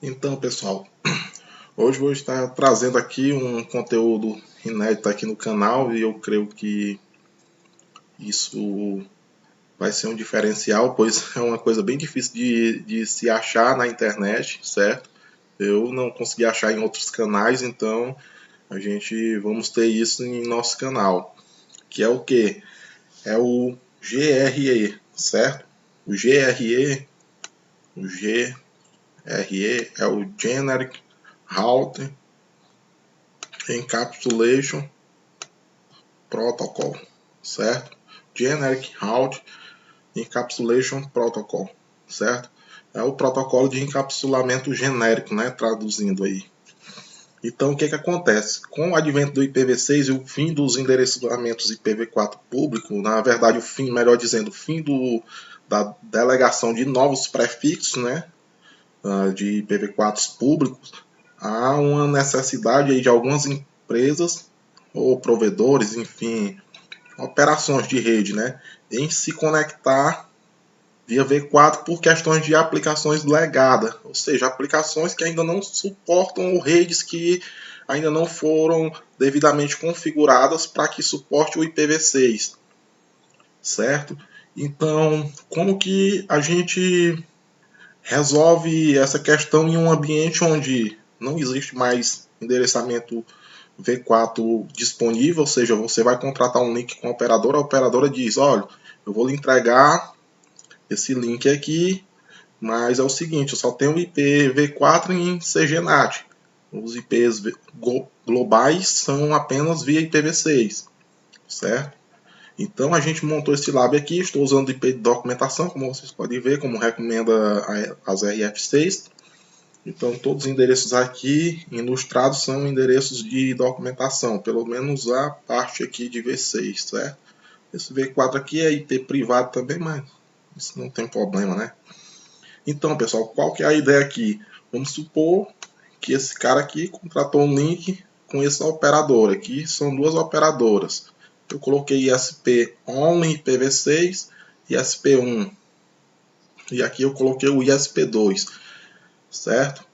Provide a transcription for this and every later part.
Então, pessoal, hoje vou estar trazendo aqui um conteúdo inédito aqui no canal e eu creio que isso vai ser um diferencial, pois é uma coisa bem difícil de se achar na internet, certo? Eu não consegui achar em outros canais, então vamos ter isso em nosso canal, que é o que? É o GRE, certo? O GRE, o GRE é o Generic Routing Encapsulation Protocol, certo? Generic Routing Encapsulation Protocol, certo? É o protocolo de encapsulamento genérico, né? Traduzindo aí. Então, o que acontece? Com o advento do IPv6 e o fim dos endereçamentos IPv4 público, na verdade, o fim, melhor dizendo, o fim da delegação de novos prefixos, né? De IPv4 públicos, há uma necessidade aí de algumas empresas ou provedores, enfim, operações de rede, né, em se conectar via V4 por questões de aplicações legadas, ou seja, aplicações que ainda não suportam redes que ainda não foram devidamente configuradas para que suporte o IPv6, certo? Então, como que a gente resolve essa questão em um ambiente onde não existe mais endereçamento V4 disponível, ou seja, você vai contratar um link com a operadora diz, olha, eu vou lhe entregar esse link aqui, mas é o seguinte, eu só tenho IP V4 em CGNAT. Os IPs globais são apenas via IPv6, certo? Então a gente montou esse lab aqui, estou usando IP de documentação, como vocês podem ver, como recomenda as RF6. Então todos os endereços aqui ilustrados são endereços de documentação, pelo menos a parte aqui de V6, certo? Esse V4 aqui é IP privado também, mas isso não tem problema, né? Então, pessoal, qual que é a ideia aqui? Vamos supor que esse cara aqui contratou um link com essa operadora. Aqui são duas operadoras. Eu coloquei ISP ONLY IPv6 e ISP1. E aqui eu coloquei o ISP2, certo?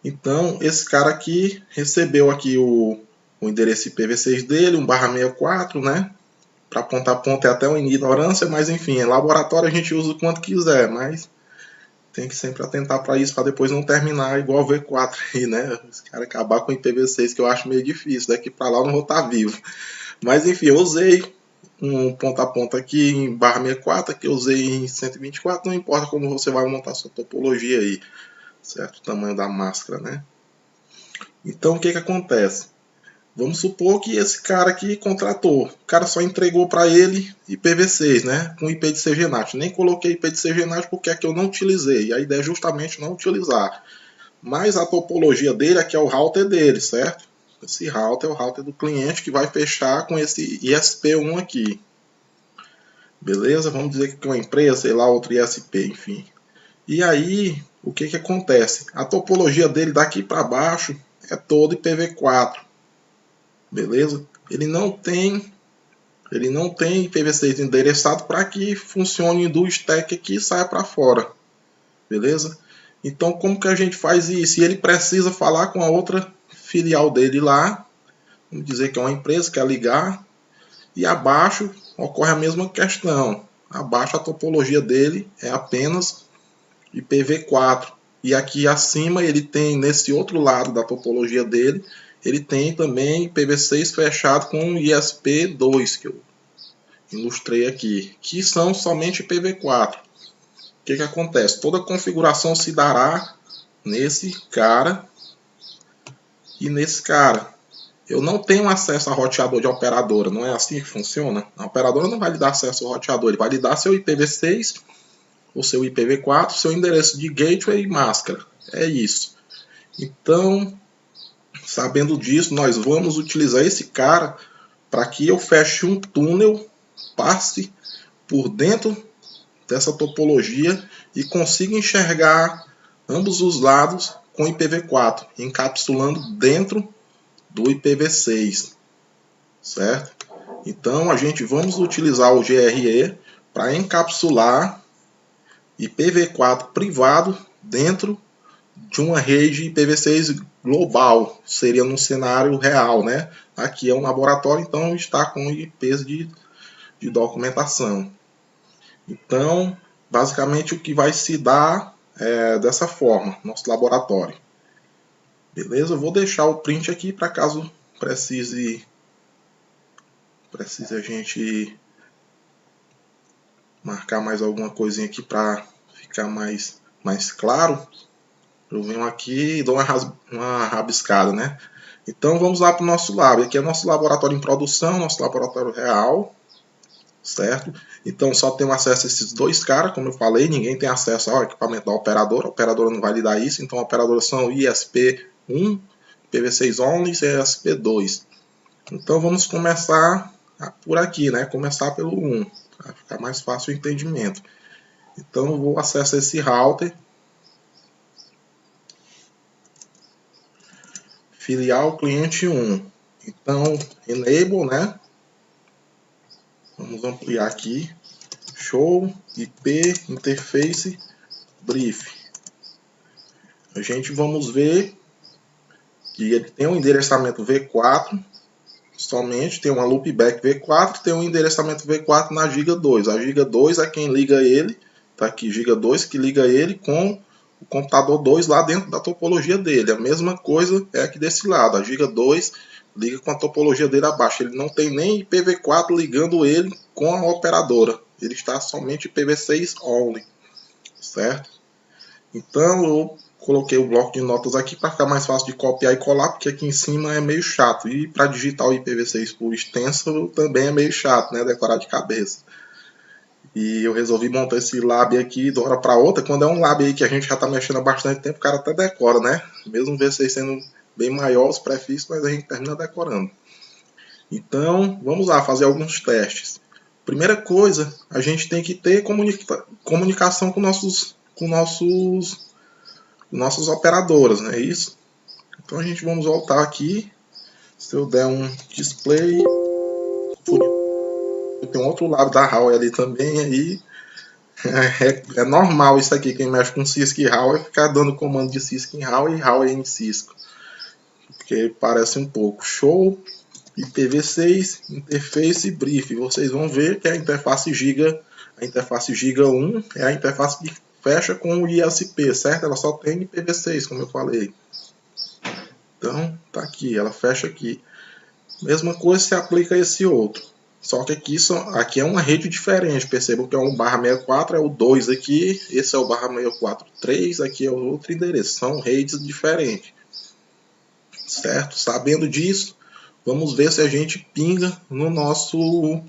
Então, esse cara aqui recebeu aqui o endereço IPv6 dele, 1/64, né? Para ponta a ponta é até uma ignorância, mas enfim, em laboratório a gente usa o quanto quiser, mas tem que sempre atentar para isso, para depois não terminar igual o V4 aí, né? Os caras acabar com o IPv6, que eu acho meio difícil, daqui para lá eu não vou estar vivo. Mas enfim, eu usei um ponta a ponta aqui em /64, aqui eu usei em 124, não importa como você vai montar sua topologia aí, certo? O tamanho da máscara, né? Então o que acontece? Vamos supor que esse cara aqui contratou, o cara só entregou para ele IPv6, né? Com IP de CGNAT. Nem coloquei IP de CGNAT porque é que eu não utilizei. A ideia é justamente não utilizar. Mas a topologia dele aqui é o router dele, certo? Esse router é o router do cliente que vai fechar com esse ISP1 aqui. Beleza? Vamos dizer que é uma empresa, sei lá, outro ISP, enfim. E aí, o que acontece? A topologia dele daqui para baixo é todo IPv4. Beleza? Ele não tem IPv6 endereçado para que funcione do stack aqui e saia para fora. Beleza? Então, como que a gente faz isso? E ele precisa falar com a outra filial dele lá, vamos dizer que é uma empresa, quer ligar, e abaixo ocorre a mesma questão. Abaixo a topologia dele é apenas IPv4. E aqui acima ele tem, nesse outro lado da topologia dele, ele tem também IPv6 fechado com ISP2, que eu ilustrei aqui, que são somente IPv4. O que acontece? Toda a configuração se dará nesse cara e nesse cara. Eu não tenho acesso a roteador de operadora, não é assim que funciona? A operadora não vai lhe dar acesso ao roteador, ele vai lhe dar seu IPv6, o seu IPv4, seu endereço de gateway e máscara. É isso. Então, sabendo disso, nós vamos utilizar esse cara para que eu feche um túnel, passe por dentro dessa topologia e consiga enxergar ambos os lados com IPv4, encapsulando dentro do IPv6, certo? Então vamos utilizar o GRE para encapsular IPv4 privado dentro de uma rede IPv6 global, seria num cenário real, né? Aqui é um laboratório, então está com IPs de documentação. Então, basicamente o que vai se dar é dessa forma, nosso laboratório. Beleza? Eu vou deixar o print aqui para caso precise a gente marcar mais alguma coisinha aqui para ficar mais claro. Eu venho aqui e dou uma rabiscada, né? Então vamos lá para o nosso lab. Aqui é nosso laboratório em produção, nosso laboratório real, certo? Então só tem acesso a esses dois caras, como eu falei, ninguém tem acesso ao equipamento da operadora. A operadora não vai lhe dar isso, então a operadora são ISP1, IPv6 only e ISP2. Então vamos começar por aqui, né? Começar pelo 1, para ficar mais fácil o entendimento. Então eu vou acessar esse router, filial cliente 1. Então enable, né? Vamos ampliar aqui. Show, IP, interface, brief. A gente vamos ver que ele tem um endereçamento V4 somente, tem uma loopback V4, tem um endereçamento V4 na Giga 2. A Giga 2 é quem liga ele, tá aqui Giga 2 que liga ele com o computador 2 lá dentro da topologia dele. A mesma coisa é aqui desse lado, a Giga 2 liga com a topologia dele abaixo. Ele não tem nem IPv4 ligando ele com a operadora. Ele está somente IPv6 only, certo? Então eu coloquei o bloco de notas aqui para ficar mais fácil de copiar e colar, porque aqui em cima é meio chato. E para digitar o IPv6 por extenso também é meio chato, né? Decorar de cabeça. E eu resolvi montar esse lab aqui de uma hora para outra. Quando é um lab aí que a gente já está mexendo há bastante tempo, o cara até decora, né? Mesmo o V6 sendo bem maior os prefixos, mas a gente termina decorando. Então, vamos lá fazer alguns testes. Primeira coisa, a gente tem que ter comunicação com nossos operadoras, não é isso? Então a gente vamos voltar aqui. Se eu der um display, tem um outro lado da Huawei ali também, aí é normal isso aqui, quem mexe com Cisco e Huawei ficar dando comando de Cisco em Huawei e Huawei em Cisco, porque parece um pouco. Show, IPv6, interface brief. Vocês vão ver que a interface Giga 1 é a interface que fecha com o ISP, certo? Ela só tem IPv6, como eu falei. Então, tá aqui, ela fecha aqui. Mesma coisa se aplica a esse outro. Só que aqui é uma rede diferente. Percebam que é um /64, é o 2 aqui. Esse é o /64.3, aqui é o outro endereço. São redes diferentes. Certo? Sabendo disso, vamos ver se a gente pinga no nosso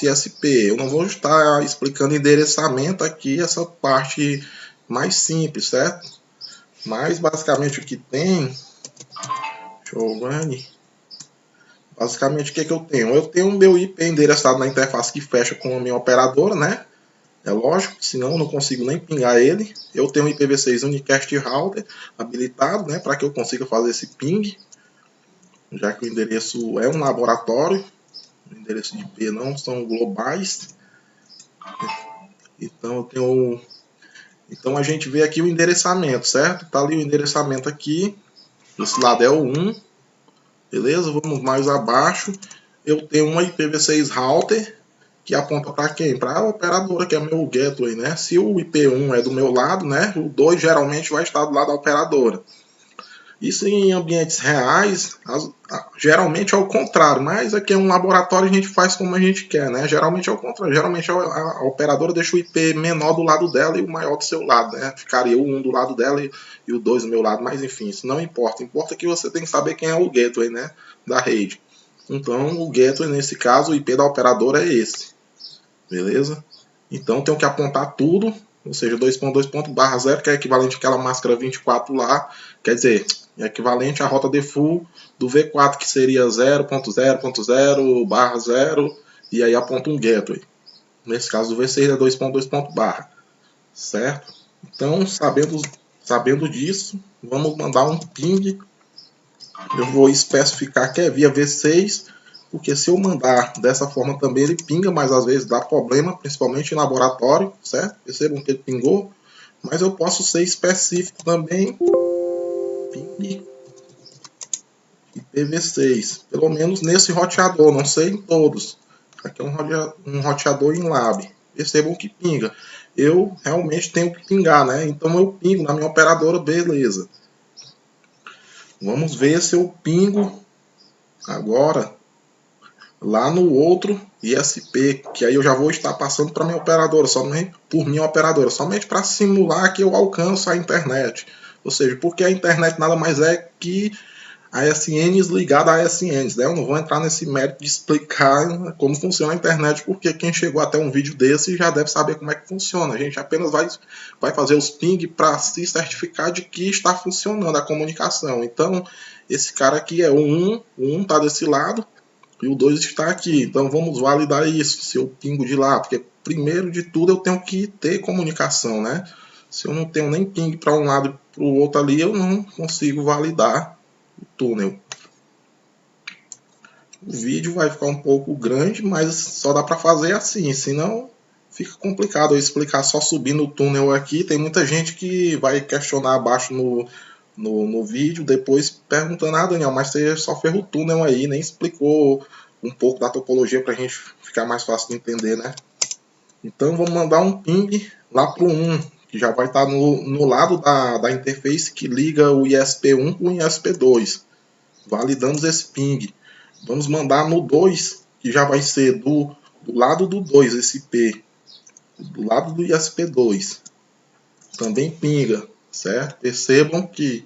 ISP. Eu não vou estar explicando endereçamento aqui, essa parte mais simples, certo? Mas basicamente o que tem... Basicamente o que eu tenho? Eu tenho o meu IP endereçado na interface que fecha com a minha operadora, né? É lógico, senão eu não consigo nem pingar ele. Eu tenho o IPv6 Unicast Router habilitado, né? Para que eu consiga fazer esse ping. Já que o endereço é um laboratório. O endereço de IP não são globais. Então eu tenho... Então a gente vê aqui o endereçamento, certo? Tá ali o endereçamento aqui. Esse lado é o 1. Beleza? Vamos mais abaixo. Eu tenho uma IPv6 router que aponta para quem? Para a operadora, que é meu gateway, né? Se o IP1 é do meu lado, né? O 2 geralmente vai estar do lado da operadora. Isso em ambientes reais, geralmente é o contrário, mas aqui é um laboratório e a gente faz como a gente quer, né? Geralmente é o contrário, geralmente a operadora deixa o IP menor do lado dela e o maior do seu lado, né? Ficaria o 1 do lado dela e o 2 do meu lado, mas enfim, isso não importa. Importa que você tem que saber quem é o gateway, né? Da rede. Então, o gateway, nesse caso, o IP da operadora é esse. Beleza? Então, tenho que apontar tudo, ou seja, 2.2.0, que é equivalente àquela máscara 24 lá, quer dizer... é equivalente à rota default do V4, que seria 0.0.0/0, e aí aponta um gateway. Nesse caso do V6 é 2.2. Certo? Então, sabendo disso, vamos mandar um ping. Eu vou especificar que é via V6, porque se eu mandar dessa forma também ele pinga, mas às vezes dá problema, principalmente em laboratório, certo? Percebam que ele pingou. Mas eu posso ser específico também, ping IPv6, pelo menos nesse roteador, não sei em todos. Aqui é um roteador em lab. Percebam que pinga. Eu realmente tenho que pingar, né? Então eu pingo na minha operadora, beleza. Vamos ver se eu pingo agora lá no outro ISP, que aí eu já vou estar passando para minha operadora, somente por minha operadora, somente para simular que eu alcanço a internet. Ou seja, porque a internet nada mais é que ASNs ligadas a ASNs, né? Eu não vou entrar nesse mérito de explicar como funciona a internet, porque quem chegou até um vídeo desse já deve saber como é que funciona. A gente apenas vai fazer os ping para se certificar de que está funcionando a comunicação. Então, esse cara aqui é o 1 está desse lado e o 2 está aqui. Então, vamos validar isso, se eu pingo de lá, porque primeiro de tudo eu tenho que ter comunicação, né? Se eu não tenho nem ping para um lado e para o outro ali, eu não consigo validar o túnel. O vídeo vai ficar um pouco grande, mas só dá para fazer assim, senão fica complicado eu explicar só subindo o túnel aqui. Tem muita gente que vai questionar abaixo no vídeo, depois perguntando: ah, Daniel, mas você só fez o túnel aí, nem explicou um pouco da topologia para a gente ficar mais fácil de entender, né? Então vamos mandar um ping lá para o 1, que já vai estar no lado da interface que liga o ISP1 com o ISP2. Validamos esse ping. Vamos mandar no 2, que já vai ser do lado do 2, esse P. Do lado do ISP2. Também pinga, certo? Percebam que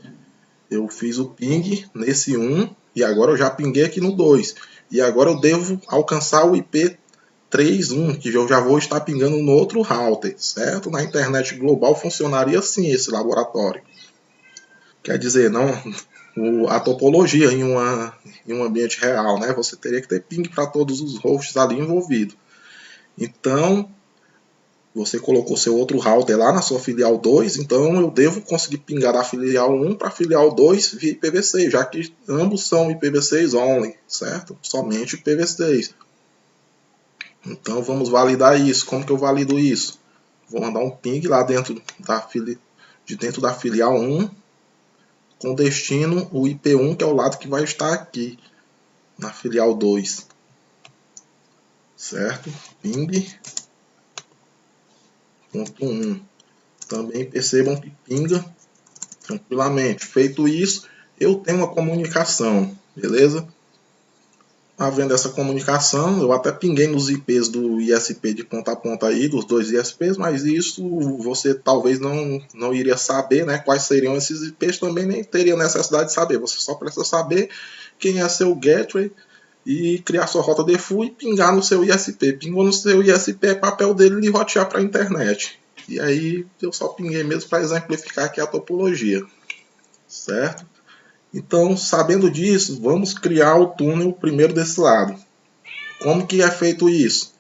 eu fiz o ping nesse 1 e agora eu já pinguei aqui no 2. E agora eu devo alcançar o IP 3.1, que eu já vou estar pingando no outro router, certo? Na internet global funcionaria assim esse laboratório. Quer dizer, não a topologia em um ambiente real, né? Você teria que ter ping para todos os hosts ali envolvidos. Então, você colocou seu outro router lá na sua filial 2, então eu devo conseguir pingar da filial 1 para a filial 2 via IPv6, já que ambos são IPv6 only, certo? Somente IPv6. Então vamos validar isso. Como que eu valido isso? Vou mandar um ping lá dentro da filial 1 com destino o IP1, que é o lado que vai estar aqui na filial 2. Certo? Ping ponto 1. Também percebam que pinga tranquilamente. Feito isso, eu tenho uma comunicação, beleza? Havendo essa comunicação, eu até pinguei nos IPs do ISP de ponta a ponta aí, dos dois ISPs, mas isso você talvez não iria saber, né? Quais seriam esses IPs, também nem teria necessidade de saber. Você só precisa saber quem é seu gateway e criar sua rota default e pingar no seu ISP. Pingou no seu ISP, é papel dele de rotear para a internet. E aí eu só pinguei mesmo para exemplificar aqui a topologia, certo? Então, sabendo disso, vamos criar o túnel primeiro desse lado. Como que é feito isso?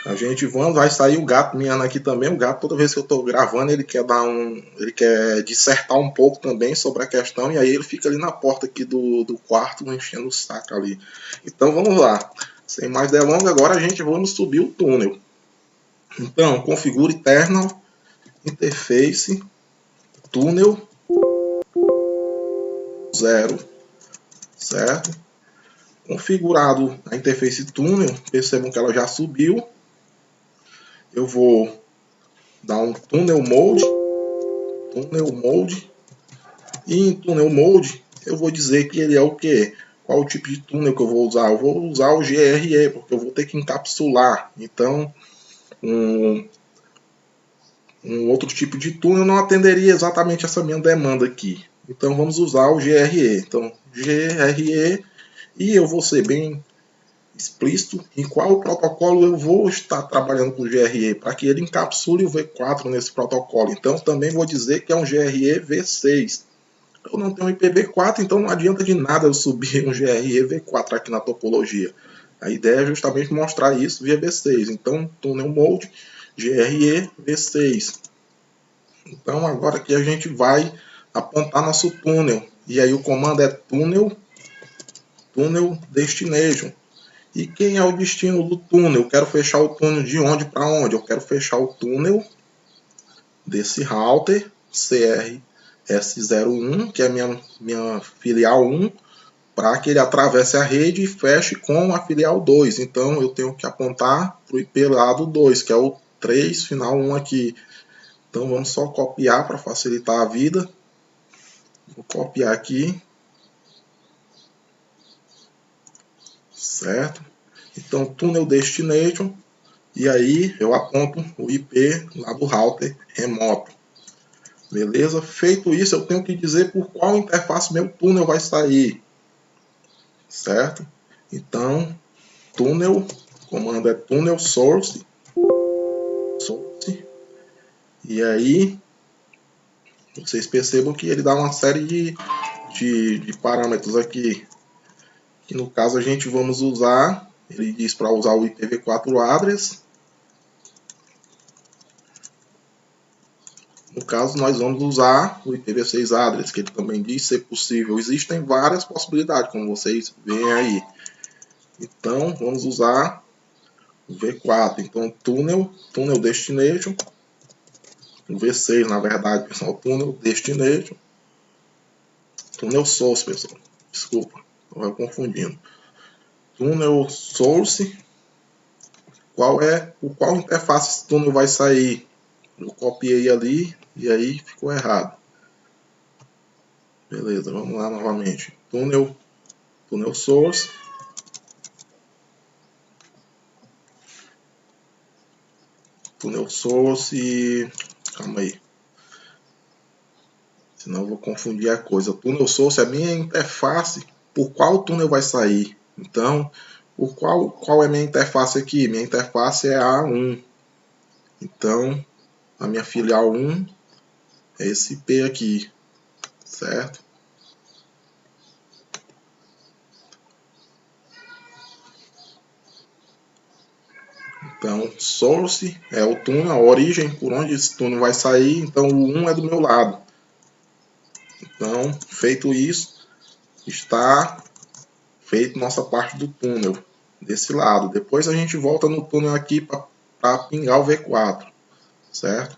A gente vai sair o gato miando aqui também. O gato, toda vez que eu estou gravando, ele quer dissertar um pouco também sobre a questão, e aí ele fica ali na porta aqui do quarto, enchendo o saco ali. Então vamos lá. Sem mais delongas, agora a gente vamos subir o túnel. Então, configure terminal, interface, túnel 0, certo? Configurado a interface túnel, percebam que ela já subiu. Eu vou dar um tunnel mode, e em tunnel mode eu vou dizer que ele é o que? Qual o tipo de túnel que eu vou usar? Eu vou usar o GRE, porque eu vou ter que encapsular. Então, um outro tipo de túnel não atenderia exatamente essa minha demanda aqui. Então, vamos usar o GRE. Então, GRE, e eu vou ser bem explícito em qual protocolo eu vou estar trabalhando com o GRE, para que ele encapsule o V4 nesse protocolo. Então, também vou dizer que é um GRE V6. Eu não tenho IPv4, então não adianta de nada eu subir um GRE V4 aqui na topologia. A ideia é justamente mostrar isso via V6. Então, tunnel mode, GRE V6. Então, agora aqui a gente vai apontar nosso túnel. E aí o comando é tunnel destination. E quem é o destino do túnel? Eu quero fechar o túnel de onde para onde? Eu quero fechar o túnel desse router CRS01, que é minha filial 1, para que ele atravesse a rede e feche com a filial 2. Então eu tenho que apontar para o IP lado 2, que é o 3, final 1 aqui. Então vamos só copiar para facilitar a vida. Vou copiar aqui. Certo? Então túnel destination. E aí eu aponto o IP lá do router remoto. Beleza? Feito isso, eu tenho que dizer por qual interface meu túnel vai sair. Certo? Então, túnel, o comando é túnel source. E aí, vocês percebam que ele dá uma série de parâmetros aqui. Que no caso a gente vamos usar, ele diz para usar o IPv4 address. No caso, nós vamos usar o IPv6 address, que ele também diz ser possível. Existem várias possibilidades, como vocês veem aí. Então, vamos usar o V4. Então, túnel destination. O V6, na verdade, pessoal, túnel destination. Túnel source, pessoal. Desculpa, estou confundindo. Túnel source. Por qual interface esse túnel vai sair? Eu copiei ali e aí ficou errado. Beleza, vamos lá novamente. Túnel source. Túnel source. Calma aí. Senão eu vou confundir a coisa. Túnel source é a minha interface. Por qual túnel vai sair? Então, qual é a minha interface aqui? Minha interface é a A1. Então, a minha filial 1 é esse IP aqui. Certo? Então, source é o túnel, a origem, por onde esse túnel vai sair. Então, o 1 é do meu lado. Então, feito isso, está feito nossa parte do túnel desse lado. Depois a gente volta no túnel aqui para pingar o V4, certo?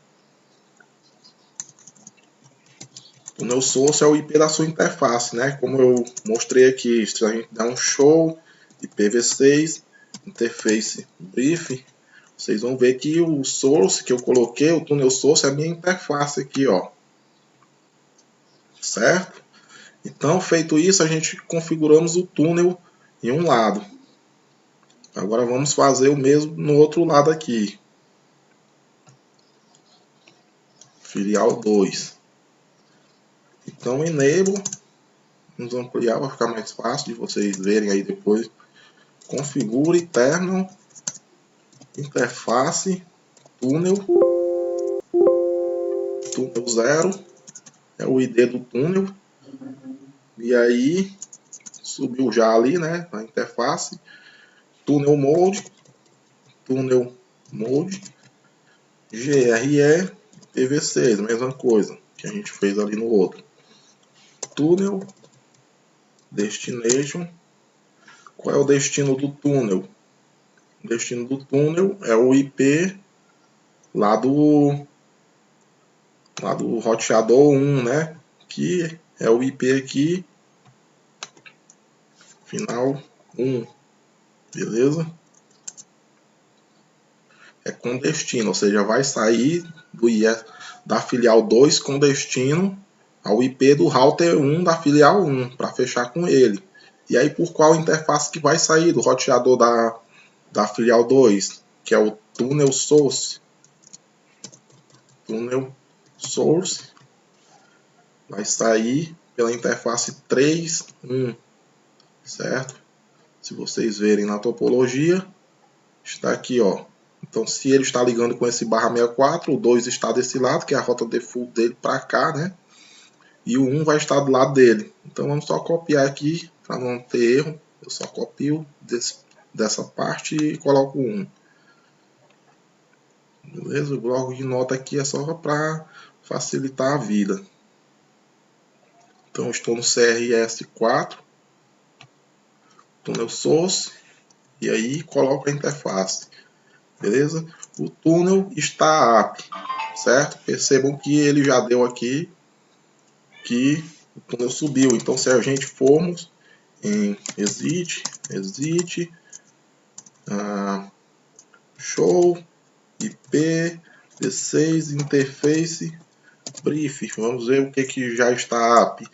O túnel source é o IP da sua interface, né? Como eu mostrei aqui, se a gente der um show IPv6 interface brief, vocês vão ver que o source que eu coloquei, o túnel source, é a minha interface aqui, ó. Certo? Então, feito isso, a gente configuramos o túnel em um lado. Agora vamos fazer o mesmo no outro lado aqui. Filial 2. Então, enable. Vamos ampliar para ficar mais fácil de vocês verem aí depois. Configure terminal interface túnel 0 é o ID do túnel. E aí subiu já ali, né, na interface. Túnel mode GRE PV6, mesma coisa que a gente fez ali no outro. Túnel destination. Qual é o destino do túnel? O destino do túnel é o IP lá do roteador 1, né? Que é o IP aqui, final 1, beleza? É com destino, ou seja, vai sair da filial 2 com destino ao IP do router 1 da filial 1, para fechar com ele. E aí por qual interface que vai sair do roteador da filial 2, que é o túnel source. Túnel source vai sair pela interface 3.1, certo? Se vocês verem na topologia, está aqui, ó. Então, se ele está ligando com esse /64, o 2 está desse lado, que é a rota default dele para cá, né? E o 1 vai estar do lado dele. Então, vamos só copiar aqui, para não ter erro. Eu só copio dessa parte e coloco o 1. Beleza? O bloco de nota aqui é só para facilitar a vida. Então, estou no CRS4, túnel source, e aí coloco a interface. Beleza? O túnel está app, certo? Percebam que ele já deu aqui que o túnel subiu. Então, se a gente formos em exit, show, IP, D6, interface, brief. Vamos ver o que já está app.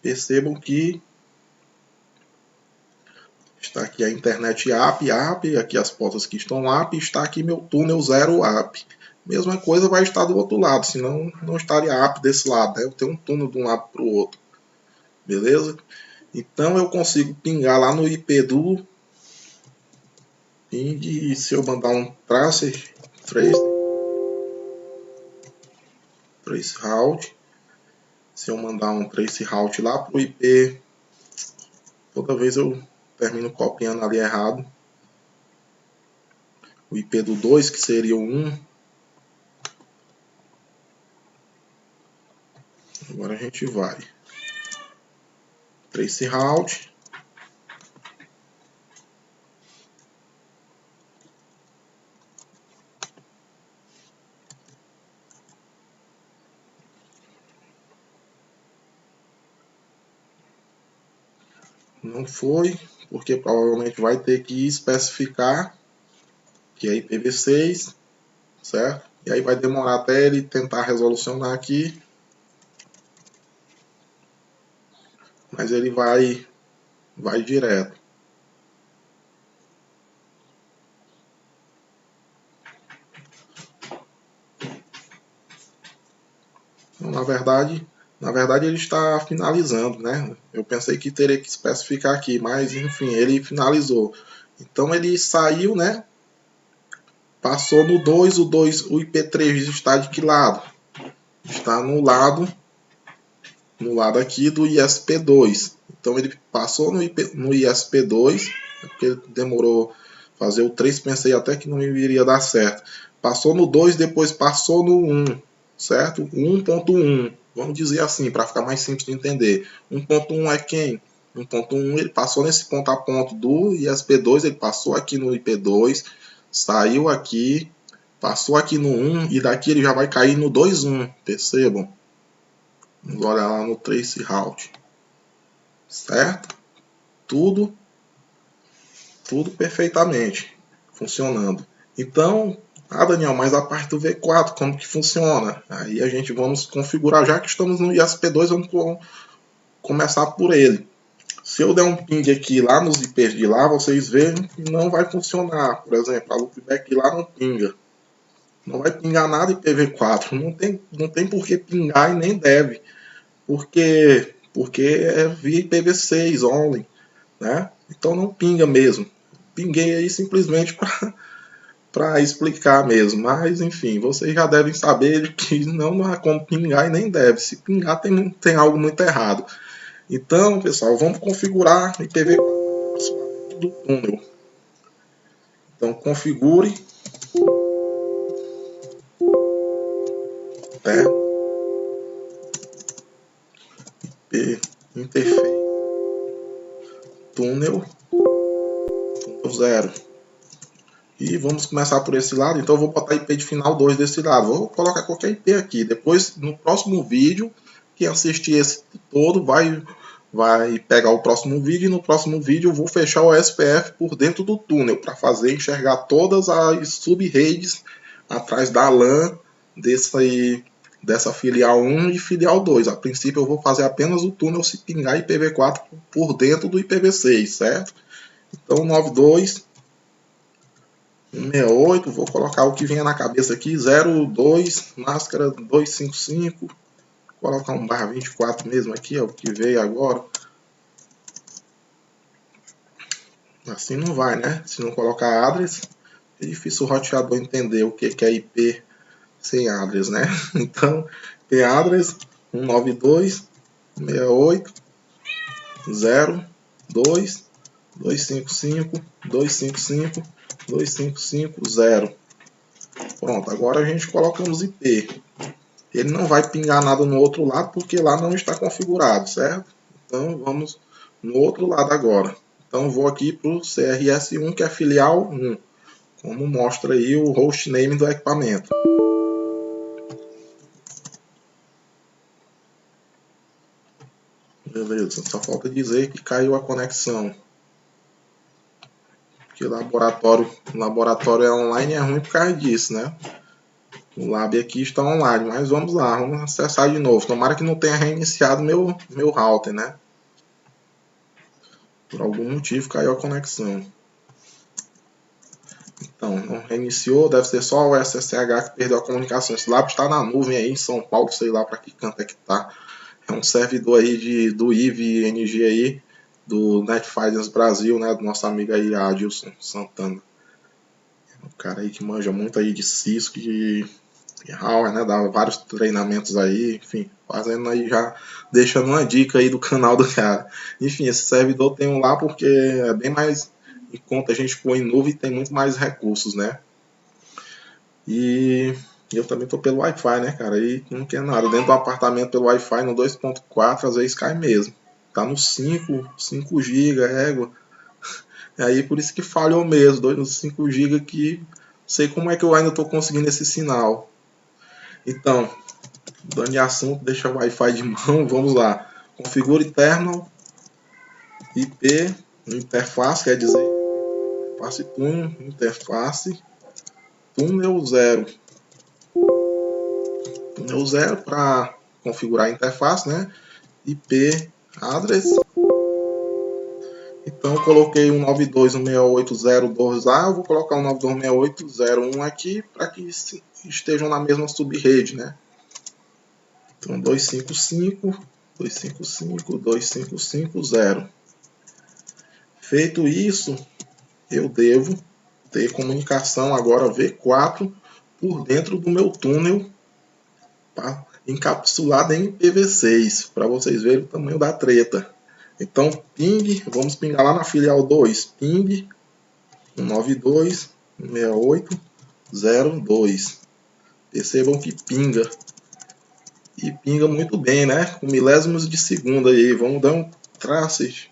Percebam que está aqui a internet app, aqui as portas que estão app, está aqui meu túnel 0 app. Mesma coisa vai estar do outro lado, senão não estaria app desse lado, né? Eu tenho um túnel de um lado para o outro. Beleza? Então eu consigo pingar lá no IP do ping, e se eu mandar um trace route, se eu mandar um trace route lá para o IP, toda vez eu termino copiando ali errado. O IP do 2, que seria o 1. Agora a gente vai. Trace route. Não foi, porque provavelmente vai ter que especificar que é IPv6, certo? E aí vai demorar até ele tentar resolucionar aqui. Mas ele vai direto. Então, na verdade ele está finalizando, né? Eu pensei que teria que especificar aqui, mas enfim, ele finalizou. Então ele saiu, né? Passou no 2, o IP3 está de que lado? Está no lado aqui do ISP2. Então ele passou no ISP2, porque demorou fazer o 3, pensei até que não iria dar certo. Passou no 2, depois passou no 1, certo? 1.1, vamos dizer assim, para ficar mais simples de entender. 1.1 é quem? 1.1 ele passou nesse ponto a ponto do ISP2, ele passou aqui no IP2, saiu aqui, passou aqui no 1 e daqui ele já vai cair no 2.1, percebam? Vamos olhar lá no trace route, certo? Tudo perfeitamente funcionando. Então, Daniel, mas a parte do V4, como que funciona? Aí a gente vamos configurar, já que estamos no ISP2, vamos começar por ele. Se eu der um ping aqui lá nos IPs de lá, vocês veem que não vai funcionar. Por exemplo, a loopback lá não pinga. Não vai pingar nada IPv4. Não tem por que pingar e nem deve. Porque é via IPv6 only, né? Então não pinga mesmo. Pinguei aí simplesmente para explicar mesmo, mas enfim, vocês já devem saber que não há como pingar e nem deve. Se pingar tem algo muito errado. Então, pessoal, vamos configurar IPv4 do túnel. Então configure IP interface túnel 0. E vamos começar por esse lado. Então eu vou botar IP de final 2 desse lado. Vou colocar qualquer IP aqui. Depois, no próximo vídeo, quem assistir esse todo vai pegar o próximo vídeo. E no próximo vídeo eu vou fechar o SPF por dentro do túnel, para fazer enxergar todas as sub-redes atrás da LAN dessa filial 1 e filial 2. A princípio eu vou fazer apenas o túnel se pingar IPv4 por dentro do IPv6, certo? Então 92... 168, vou colocar o que vinha na cabeça aqui, 02, máscara 255, vou colocar um /24 mesmo aqui, é o que veio agora. Assim não vai, né? Se não colocar address, é difícil o roteador entender o que é IP sem address, né? Então, IP address 192, 68, 02, 255, 255, 255.0. Pronto, agora a gente coloca nos IP. Ele não vai pingar nada no outro lado porque lá não está configurado, certo? Então vamos no outro lado agora. Então vou aqui para o CRS1, que é filial 1, como mostra aí o hostname do equipamento. Beleza, só falta dizer que caiu a conexão. Porque laboratório é online, é ruim por causa disso, né? O lab aqui está online, mas vamos lá, vamos acessar de novo. Tomara que não tenha reiniciado meu router, né? Por algum motivo caiu a conexão. Então, não reiniciou, deve ser só o SSH que perdeu a comunicação. Esse lab está na nuvem aí em São Paulo, sei lá para que canto é que tá. É um servidor aí do IVNG aí, do Netfidance Brasil, né? Do nosso amigo aí, Adilson Santana. Um cara aí que manja muito aí de Cisco, de Hardware, né? Dá vários treinamentos aí, enfim, fazendo aí já, deixando uma dica aí do canal do cara. Enfim, esse servidor tem um lá porque é bem mais em conta, a gente põe em nuvem e tem muito mais recursos, né? E eu também tô pelo Wi-Fi, né, cara? E não quer nada. Dentro do apartamento pelo Wi-Fi no 2.4, às vezes cai mesmo. Tá no 5 GB, égua. Aí por isso que falhou mesmo, no 5 GB que sei como é que eu ainda tô conseguindo esse sinal. Então, dando de assunto, deixa o Wi-Fi de mão, vamos lá. Configure terminal, IP, interface, quer dizer, interface túnel, interface, túnel 0. Túnel 0 para configurar a interface, né? IP address. Então eu coloquei um 92.168.0.2 lá, eu vou colocar um 92.168.0.1 aqui para que estejam na mesma subrede, né? Então 255.255.255.0. Feito isso, eu devo ter comunicação agora V4 por dentro do meu túnel, tá? Encapsulado em IPv6, para vocês verem o tamanho da treta. Então, ping, vamos pingar lá na filial 2, ping 192.168.0.2. Percebam que pinga. E pinga muito bem, né? Com milésimos de segundo aí. Vamos dar um trace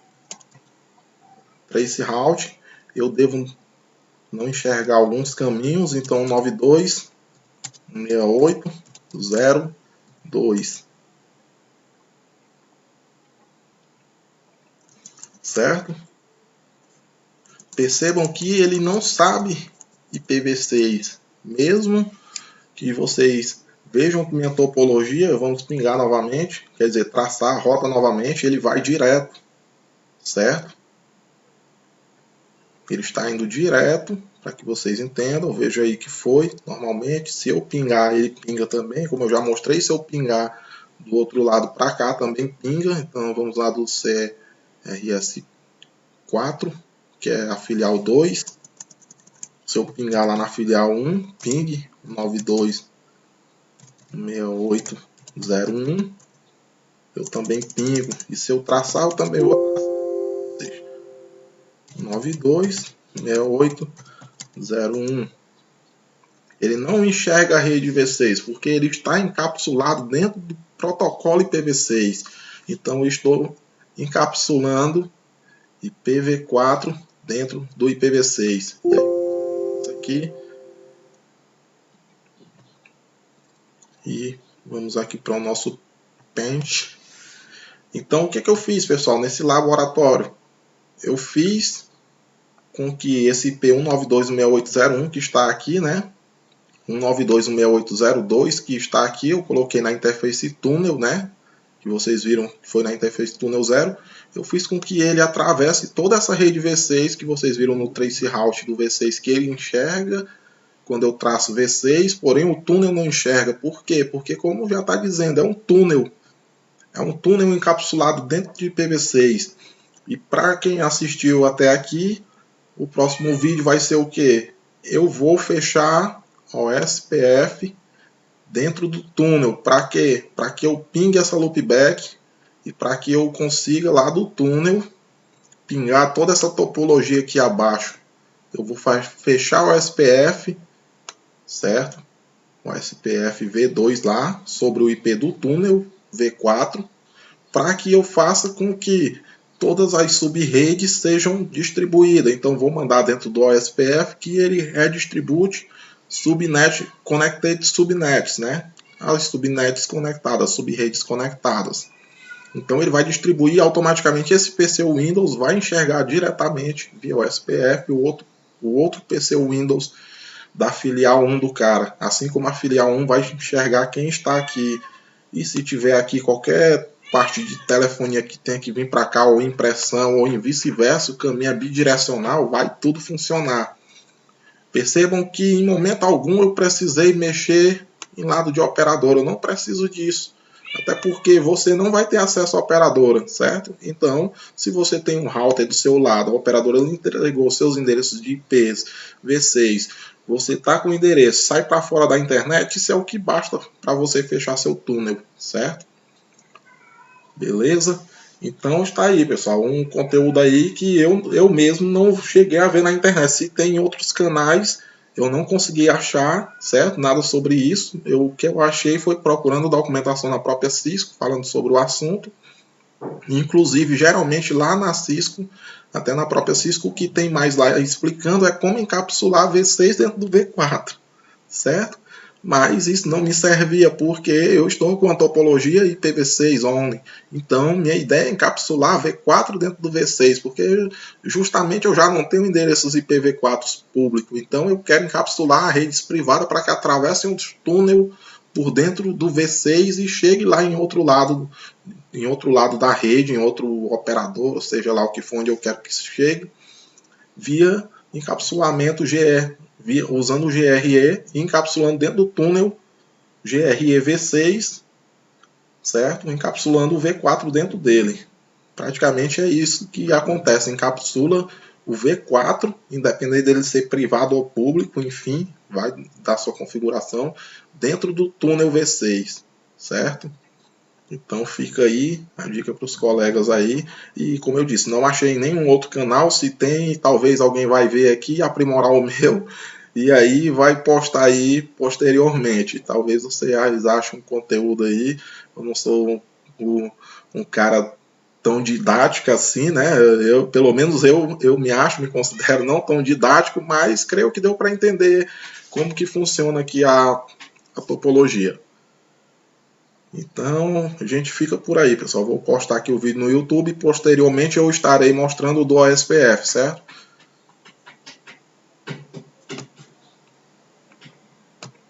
route. Eu devo não enxergar alguns caminhos, então 92.168.0.2. Certo? Percebam que ele não sabe IPv6, mesmo que vocês vejam minha topologia, vamos pingar novamente, quer dizer, traçar a rota novamente, ele vai direto, certo? Ele está indo direto, para que vocês entendam, veja aí que foi, normalmente, se eu pingar, ele pinga também, como eu já mostrei, se eu pingar do outro lado para cá, também pinga, então vamos lá do CRS4, que é a filial 2, se eu pingar lá na filial 1, ping 92.168.0.1, eu também pingo, e se eu traçar, eu também vou traçar 92.168.0.1. Ele não enxerga a rede V6, porque ele está encapsulado dentro do protocolo IPv6. Então eu estou encapsulando IPv4 dentro do IPv6. E aí, isso aqui. E vamos aqui para o nosso Paint. Então o que eu fiz, pessoal, nesse laboratório? Eu fiz com que esse IP 192.168.0.1 que está aqui, né? 192.168.0.2 que está aqui, eu coloquei na interface túnel, né? Que vocês viram que foi na interface túnel 0. Eu fiz com que ele atravesse toda essa rede V6 que vocês viram no trace route do V6, que ele enxerga quando eu traço V6, porém o túnel não enxerga. Por quê? Porque, como já está dizendo, é um túnel. É um túnel encapsulado dentro de IPv6. E para quem assistiu até aqui, o próximo vídeo vai ser o quê? Eu vou fechar o SPF dentro do túnel. Para quê? Para que eu pingue essa loopback e para que eu consiga lá do túnel pingar toda essa topologia aqui abaixo. Eu vou fechar o SPF, certo? O SPF V2 lá sobre o IP do túnel V4, para que eu faça com que todas as subredes sejam distribuídas. Então vou mandar dentro do OSPF que ele redistribute subnet, connected subnets, né? As subnets conectadas, subredes conectadas. Então ele vai distribuir automaticamente. Esse PC Windows vai enxergar diretamente via OSPF o outro PC Windows da filial 1 do cara. Assim como a filial 1 vai enxergar quem está aqui. E se tiver aqui qualquer parte de telefonia que tenha que vir para cá, ou impressão, ou em vice-versa, o caminho é bidirecional, vai tudo funcionar. Percebam que em momento algum eu precisei mexer em lado de operadora. Eu não preciso disso. Até porque você não vai ter acesso à operadora, certo? Então, se você tem um router do seu lado, a operadora lhe entregou seus endereços de IPs, V6, você está com o endereço, sai para fora da internet, isso é o que basta para você fechar seu túnel, certo? Beleza? Então está aí, pessoal, um conteúdo aí que eu mesmo não cheguei a ver na internet. Se tem outros canais, eu não consegui achar, certo? Nada sobre isso. O que eu achei foi procurando documentação na própria Cisco, falando sobre o assunto. Inclusive, geralmente lá na Cisco, até na própria Cisco, o que tem mais lá explicando é como encapsular V6 dentro do V4, certo? Mas isso não me servia porque eu estou com a topologia IPv6 only. Então, minha ideia é encapsular V4 dentro do V6, porque justamente eu já não tenho endereços IPv4 públicos. Então, eu quero encapsular redes privadas para que atravessem um túnel por dentro do V6 e chegue lá em outro lado da rede, em outro operador, ou seja lá o que for onde eu quero que chegue, via encapsulamento GR, usando o GRE e encapsulando dentro do túnel GRE V6, certo? Encapsulando o V4 dentro dele. Praticamente é isso que acontece, encapsula o V4, independente dele ser privado ou público, enfim, vai dar sua configuração dentro do túnel V6, certo? Então fica aí a dica para os colegas aí. E como eu disse, não achei nenhum outro canal. Se tem, talvez alguém vai ver aqui, aprimorar o meu e aí vai postar aí posteriormente. Talvez vocês achem um conteúdo aí. Eu não sou um cara tão didático assim, né? Pelo menos eu me considero não tão didático, mas creio que deu para entender como que funciona aqui a topologia. Então, a gente fica por aí, pessoal. Vou postar aqui o vídeo no YouTube e posteriormente eu estarei mostrando o do OSPF, certo?